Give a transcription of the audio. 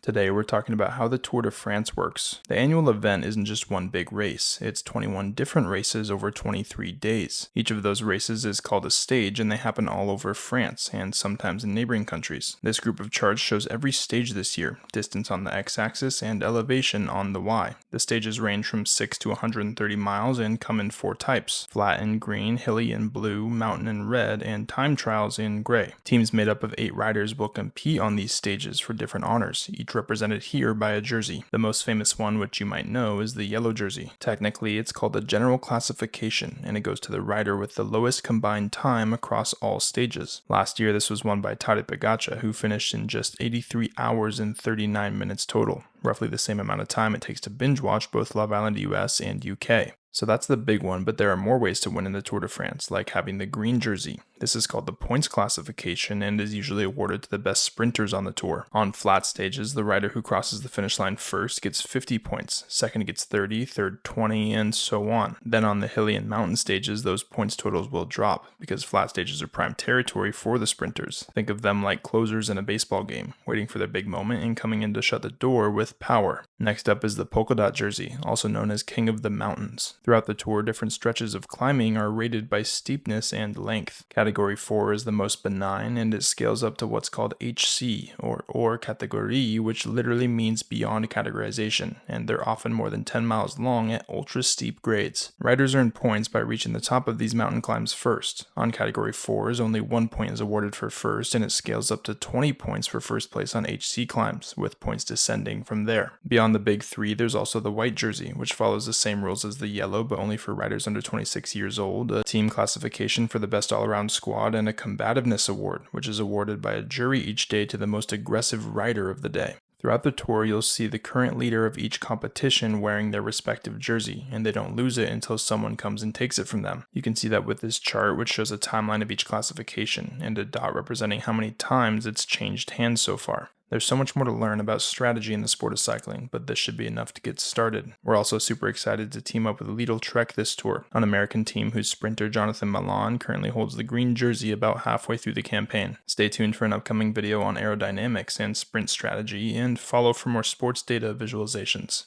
Today we're talking about how the Tour de France works. The annual event isn't just one big race, it's 21 different races over 23 days. Each of those races is called a stage and they happen all over France and sometimes in neighboring countries. This group of charts shows every stage this year, distance on the x-axis and elevation on the y. The stages range from 6 to 130 miles and come in 4 types: flat in green, hilly in blue, mountain in red, and time trials in gray. Teams made up of 8 riders will compete on these stages for different honors, each represented here by a jersey. The most famous one, which you might know, is the yellow jersey. Technically, it's called the general classification, and it goes to the rider with the lowest combined time across all stages. Last year, this was won by Tadej Pogačar, who finished in just 83 hours and 39 minutes total, roughly the same amount of time it takes to binge watch both Love Island US and UK. So that's the big one, but there are more ways to win in the Tour de France, like having the green jersey. This is called the points classification and is usually awarded to the best sprinters on the tour. On flat stages, the rider who crosses the finish line first gets 50 points, second gets 30, third 20, and so on. Then on the hilly and mountain stages, those points totals will drop, because flat stages are prime territory for the sprinters. Think of them like closers in a baseball game, waiting for their big moment and coming in to shut the door with power. Next up is the polka dot jersey, also known as King of the Mountains. Throughout the tour, different stretches of climbing are rated by steepness and length. Category 4 is the most benign, and it scales up to what's called HC, or category, which literally means beyond categorization, and they're often more than 10 miles long at ultra steep grades. Riders earn points by reaching the top of these mountain climbs first. On category 4s, only 1 point is awarded for first, and it scales up to 20 points for first place on HC climbs, with points descending from there. Beyond the big 3, there's also the white jersey, which follows the same rules as the yellow, but only for riders under 26 years old, a team classification for the best all-around squad, and a combativeness award, which is awarded by a jury each day to the most aggressive rider of the day. Throughout the tour, you'll see the current leader of each competition wearing their respective jersey, and they don't lose it until someone comes and takes it from them. You can see that with this chart, which shows a timeline of each classification, and a dot representing how many times it's changed hands so far. There's so much more to learn about strategy in the sport of cycling, but this should be enough to get started. We're also super excited to team up with Lidl Trek this tour, an American team whose sprinter Jonathan Milan currently holds the green jersey about halfway through the campaign. Stay tuned for an upcoming video on aerodynamics and sprint strategy, and follow for more sports data visualizations.